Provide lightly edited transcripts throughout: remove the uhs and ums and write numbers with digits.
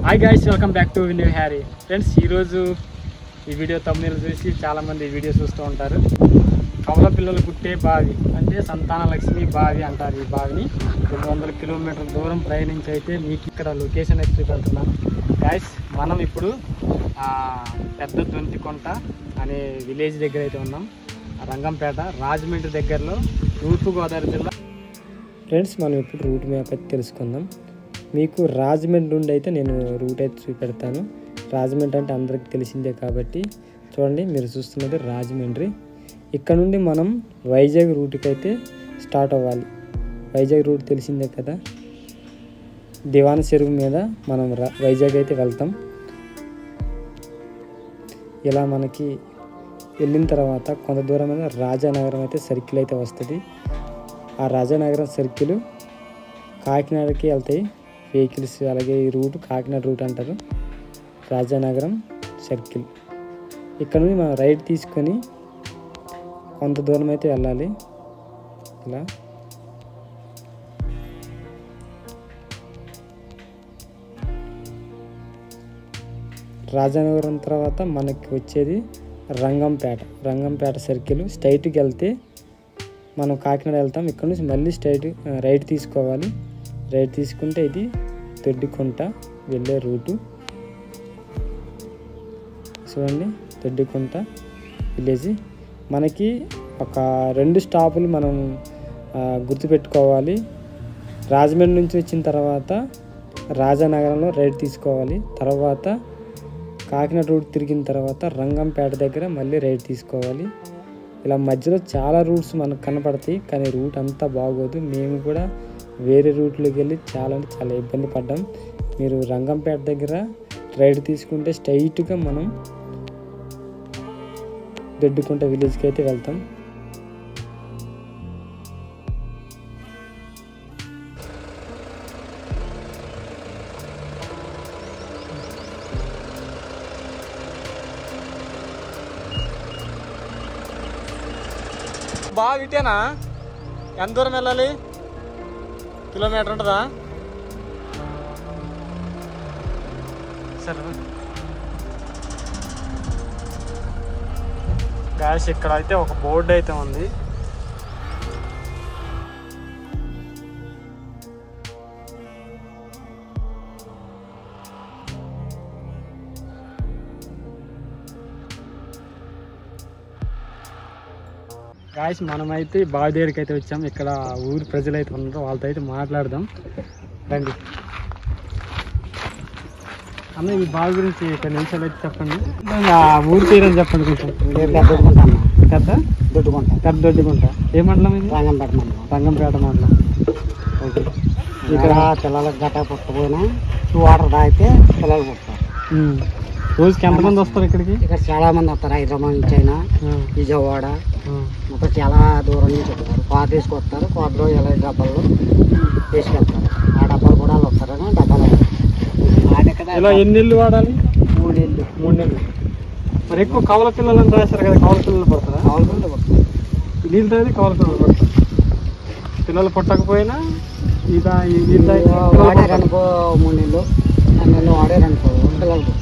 Hi guys, welcome back to new Harry. Friends, ఈరోజు ఈ video తమ్ముళ్ళు చూసి చాలామంది ఈ వీడియో చూస్తూ ఉంటారు. కవల పిల్లలు పుట్టే బావి అంటే సంతాన లక్ష్మి బావి అంటారు. ఈ బావిని 200 కిలోమీటర్ల దూరం ప్రయాణించి అయితే మీకు ఇక్కడ లొకేషన్ అయితే చూపెడుతున్నాను. గైస్, మనం ఇప్పుడు పెద్ద దొంతికొంట అనే విలేజ్ దగ్గర అయితే ఉన్నాం. రంగంపేట, రాజమండ్రి దగ్గరలో, తూర్పుగోదావరి జిల్లా. ఫ్రెండ్స్, మనం ఇప్పుడు రూట్ మ్యాప్ అయితే తెలుసుకుందాం. మీకు రాజమండ్రి నుండి అయితే నేను రూట్ అయితే చూపెడతాను. రాజమండ్రి అంటే అందరికి తెలిసిందే కాబట్టి చూడండి, మీరు చూస్తున్నది రాజమండ్రి. ఇక్కడ నుండి మనం వైజాగ్ రూట్కి అయితే స్టార్ట్ అవ్వాలి. వైజాగ్ రూట్ తెలిసిందే కదా, దివాన చెరువు మీద మనం వైజాగ్ అయితే వెళ్తాం. ఇలా మనకి వెళ్ళిన తర్వాత కొంత దూరం మీద రాజానగరం అయితే సర్కిల్ అయితే వస్తుంది. ఆ రాజానగరం సర్కిల్ కాకినాడకి వెళ్తాయి వెహికల్స్. అలాగే ఈ రూట్ కాకినాడ రూట్ అంటారు, రాజానగరం సర్కిల్. ఇక్కడ నుండి మనం రైట్ తీసుకొని కొంత దూరం అయితే వెళ్ళాలి. ఇలా రాజానగరం తర్వాత మనకి వచ్చేది రంగంపేట సర్కిల్. స్ట్రైట్కి వెళ్తే మనం కాకినాడ వెళ్తాం. ఇక్కడ నుంచి మళ్ళీ రైట్ తీసుకోవాలి. రైట్ తీసుకుంటే ఇది దొడ్డికొంట వెళ్ళే రూటు. చూడండి, దొడ్డికొంట విలేజ్. మనకి ఒక 2 స్టాపులు మనం గుర్తుపెట్టుకోవాలి. రాజమండ్రి నుంచి వచ్చిన తర్వాత రాజానగరంలో రైట్ తీసుకోవాలి. తర్వాత కాకినాడ రూట్ తిరిగిన తర్వాత రంగంపేట దగ్గర మళ్ళీ రైట్ తీసుకోవాలి. ఇలా మధ్యలో చాలా రూట్స్ మనకు కనపడతాయి, కానీ రూట్ అంతా బాగోదు. మేము కూడా వేరే రూట్లోకి వెళ్ళి చాలా ఇబ్బంది పడ్డాం. మీరు రంగంపేట దగ్గర రైట్ తీసుకుంటే స్ట్రైట్గా మనం దొడ్డికొంట విలేజ్కి అయితే వెళ్తాం. బాగా ఇటేనా? ఎంత దూరం వెళ్ళాలి? కిలోమీటర్ ఉంటుందా? సరే గాయస్, ఇక్కడ అయితే ఒక బోర్డు అయితే ఉంది. గాయస్, మనమైతే బావి దగ్గరికి అయితే వచ్చాం. ఇక్కడ ఊరి ప్రజలు అయితే ఉన్నారు, వాళ్ళతో అయితే మాట్లాడదాం రండి. అన్న, ఈ బావి గురించి 10 నిమిషాలు అయితే చెప్పండి. ఊరి పేరు అని చెప్పండి కొంచెం. పెద్ద దొడ్డిగుంట. ఏ మండలం ఇది? రంగంపేట మండలం. ఓకే. ఇక్కడ పిల్లలకు గట్ట పుట్టపోయినా వాటర్ తాగితే పిల్లలు పుట్టారు. రోజుకి ఎంతమంది వస్తారు ఇక్కడికి? ఇక్కడ చాలా మంది వస్తారు. హైదరాబాద్ నుంచి అయినా, విజయవాడ, మొత్తం చాలా దూరం నుంచి వస్తారు. కోత తీసుకొస్తారు. కోతలో ఇలా డబ్బాల్లో తీసుకెళ్తారు. ఆ డబ్బాలు కూడా వాళ్ళు వస్తారని డబ్బాలు ఇలా ఎన్ని నెలలు వాడాలి? 3 నెలలు. మరి ఎక్కువ కవల పిల్లలని రాశారు కదా, కవల పిల్లలు పడతారా? కవల పిల్లలు పడుతుంది. నీళ్ళు తాగి కవల పిల్లలు పడతారు. పిల్లలు పుట్టకపోయినా వాడారనుకో 3 నెలలు 4 నెలలు వాడారనుకో పిల్లలు పుట్టారు.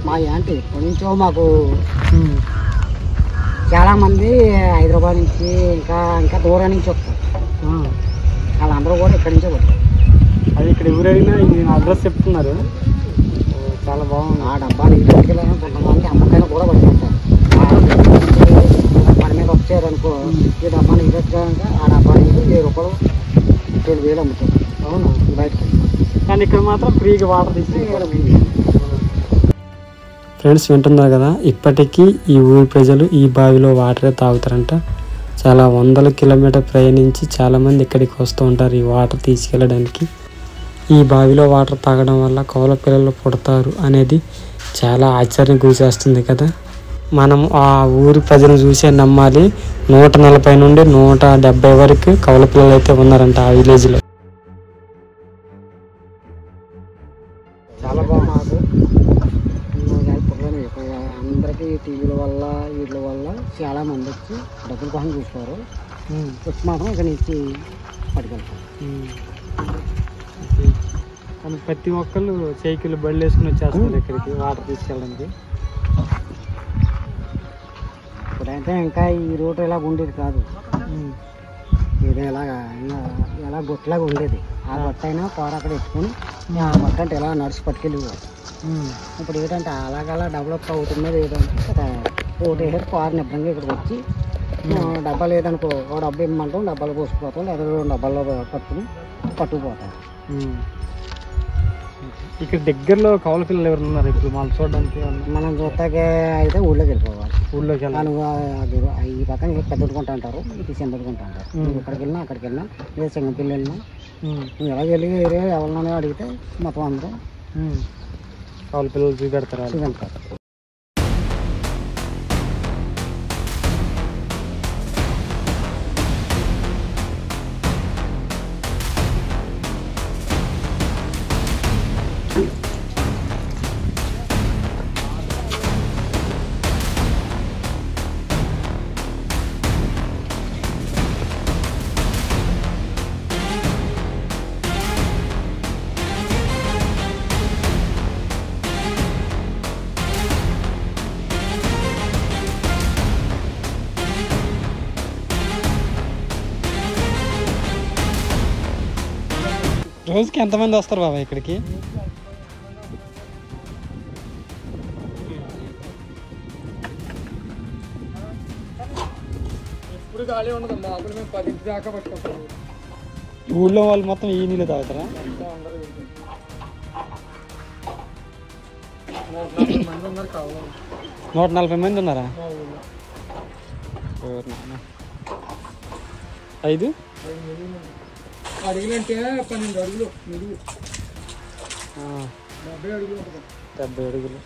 మా అంటే ఇప్పటి నుంచో మాకు చాలా మంది హైదరాబాద్ నుంచి ఇంకా దూరం నుంచి వస్తారు. వాళ్ళందరూ కూడా ఇక్కడి నుంచే వస్తారు. అది ఇక్కడ ఎవరైనా ఇది అడ్రస్ చెప్తున్నారు. చాలా బాగుంది. ఆ డబ్బాలు ఇంటికెళ్ళాలని కొంతమంది అమ్మకాయలు కూడా పట్టుకుంటారు. మన మీద వచ్చారనుకో, ఈ డబ్బాలు ఇదొచ్చారంటే ఆ డబ్బాలు 1000 రూపాయలు 2000 అమ్ముతారు. అవును, బయటకి. కానీ ఇక్కడ మాత్రం ఫ్రీగా వాటర్ తీసి. ఫ్రెండ్స్, వింటున్నారు కదా, ఇప్పటికీ ఈ ఊరి ప్రజలు ఈ బావిలో వాటరే తాగుతారంట. చాలా 100 కిలోమీటర్ ప్రయాణించి చాలామంది ఇక్కడికి వస్తూ ఉంటారు ఈ వాటర్ తీసుకెళ్ళడానికి. ఈ బావిలో వాటర్ తాగడం వల్ల కవల పిల్లలు పుడతారు అనేది చాలా ఆశ్చర్యం గురిచేస్తుంది కదా. మనం ఆ ఊరి ప్రజలను చూసే నమ్మాలి. 140 నుండి 170 వరకు కవల పిల్లలు అయితే ఉన్నారంట ఆ విలేజ్లో. చాలా బాగా మాకు అందరికీ టీవీల వల్ల వీటి వల్ల చాలా మంది వచ్చి డబ్బుల కోసం చూస్తారు. వచ్చి మాత్రం ఇక్కడ నుంచి పట్టుకెళ్తారు. ప్రతి ఒక్కళ్ళు సైకిల్ బళ్ళు వేసుకుని వచ్చేస్తారు ఇక్కడికి వాటర్ తీసుకెళ్ళడానికి. ఇప్పుడైతే ఇంకా ఈ రూట్ ఇలా ఉండేది కాదు, ఇది ఇలా గుట్టలాగా ఉండేది. ఆ గుట్ట అయినా కూర అక్కడ ఎత్తుకొని ఆ గుట్ట అంటే ఇలా నడిచి పట్టుకెళ్ళిపోవాలి. ఇప్పుడు ఏంటంటే అలాగలా డెవలప్ అవుతున్నది. ఏంటంటే ఒకటి వేసారు కారు నిబ్బంగా ఇక్కడికి వచ్చి డబ్బాలు ఏదనుకో ఒక డబ్బా ఇమ్మంటాం, డబ్బాలు పోసుకుపోతాం, లేదా 2 డబ్బాల్లో పట్టుకుపోతాం. ఇక్కడ దగ్గరలో కౌలు పిల్లలు ఎవరు ఉన్నారు ఇప్పుడు మనం చూడడానికి? మనం చూస్తాకే అయితే ఊళ్ళోకి వెళ్ళిపోవాలి. ఊళ్ళోకి వెళ్ళాలి. ఈ పక్కన పెద్దడుకుంటా అంటారు, ఇది చిన్నడుకుంటా అంటారు. నువ్వు ఇక్కడికి వెళ్ళినా అక్కడికి వెళ్ళినా లేదా సింగపిల్లి వెళ్ళినా నువ్వు ఎలా వెళ్ళి ఏరియా ఎవరినైనా అడిగితే మొత్తం అందరూ కౌలు పిల్లలు చూపెడతారు. రోజుకి ఎంతమంది వస్తారు బాబా ఇక్కడికి? ఎప్పుడు ఖాళీ ఉండదు. మామూలు మేము 10 దాకా పట్టుకుంటాం. ఊళ్ళో వాళ్ళు మొత్తం ఈ నీళ్ళు తాగుతారా? 140 మంది ఉన్నారా? 5 అడుగులంటే 12 అడుగులు, 70 అడుగులు. 70 అడుగులు.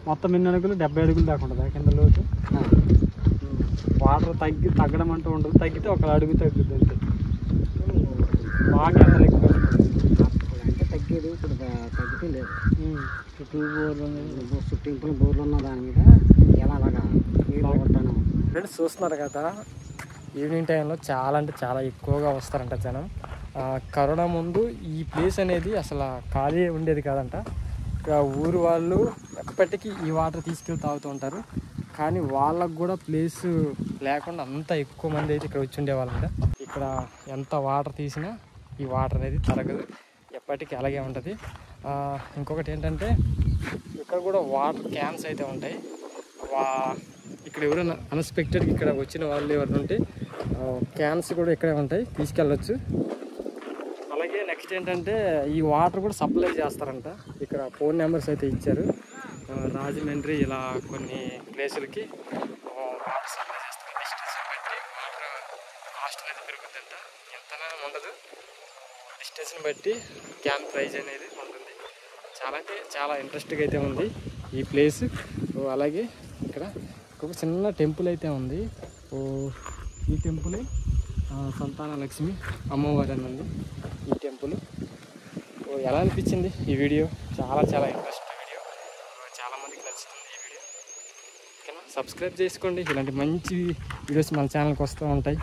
మొత్తం ఎన్ని అడుగులు? 70 అడుగులు దాకా ఉంటుంది కింద లోతు. వాటర్ తగ్గడం అంటూ ఉండదు, తగ్గితే 1 అడుగు తగ్గుద్ది అంతే. బాగా ఎంత ఎక్కువ అంటే తగ్గేది ఇప్పుడు తగ్గితే లేదు. చుట్టూ బోర్లు ఉన్న దాని మీద ఎలా అలాగా కొడతాను. ఫ్రెండ్స్ చూస్తున్నారు కదా, ఈవినింగ్ టైంలో చాలా అంటే చాలా ఎక్కువగా వస్తారంట జనం. కరోనా ముందు ఈ ప్లేస్ అనేది అసలు ఖాళీ ఉండేది కాదంట. ఇక ఊరు వాళ్ళు ఎప్పటికీ ఈ వాటర్ తీసుకెళ్ళి తాగుతూ ఉంటారు. కానీ వాళ్ళకు కూడా ప్లేస్ లేకుండా అంత ఎక్కువ మంది అయితే ఇక్కడ వచ్చి ఉండేవాళ్ళంట. ఇక్కడ ఎంత వాటర్ తీసినా ఈ వాటర్ అనేది తరగదు, ఎప్పటికీ అలాగే ఉంటుంది. ఇంకొకటి ఏంటంటే ఇక్కడ కూడా వాటర్ క్యాన్స్ అయితే ఉంటాయి. ఇక్కడ ఎవరైనా అన్ఎక్స్పెక్టెడ్గా ఇక్కడ వచ్చిన వాళ్ళు ఎవరైనా ఉంటే క్యాన్స్ కూడా ఇక్కడే ఉంటాయి, తీసుకెళ్ళచ్చు. అలాగే నెక్స్ట్ ఏంటంటే ఈ వాటర్ కూడా సప్లై చేస్తారంట. ఇక్కడ ఫోన్ నెంబర్స్ అయితే ఇచ్చారు. రాజమండ్రి ఇలా కొన్ని ప్లేసులకి వాటర్ సప్లై చేస్తారు. డిస్టెన్స్ బట్టి వాటర్ కాస్ట్ అనేది పెరుగుతుందంట. ఎంతైనా ఉండదు, డిస్టెన్స్ని బట్టి క్యాన్ ప్రైజ్ అనేది ఉంటుంది. చాలా అంటే చాలా ఇంట్రెస్ట్గా అయితే ఉంది ఈ ప్లేస్. అలాగే ఇక్కడ ఒక చిన్న టెంపుల్ అయితే ఉంది. ఈ టెంపుల్ సంతాన లక్ష్మి అమ్మవారి అని ఉంది ఈ టెంపుల్. ఎలా అనిపించింది ఈ వీడియో? చాలా చాలా ఇంట్రెస్టింగ్ వీడియో, చాలామందికి నచ్చుతుంది ఈ వీడియో. ఓకేనా? సబ్స్క్రైబ్ చేసుకోండి, ఇలాంటి మంచి వీడియోస్ మన ఛానల్కి వస్తూ ఉంటాయి.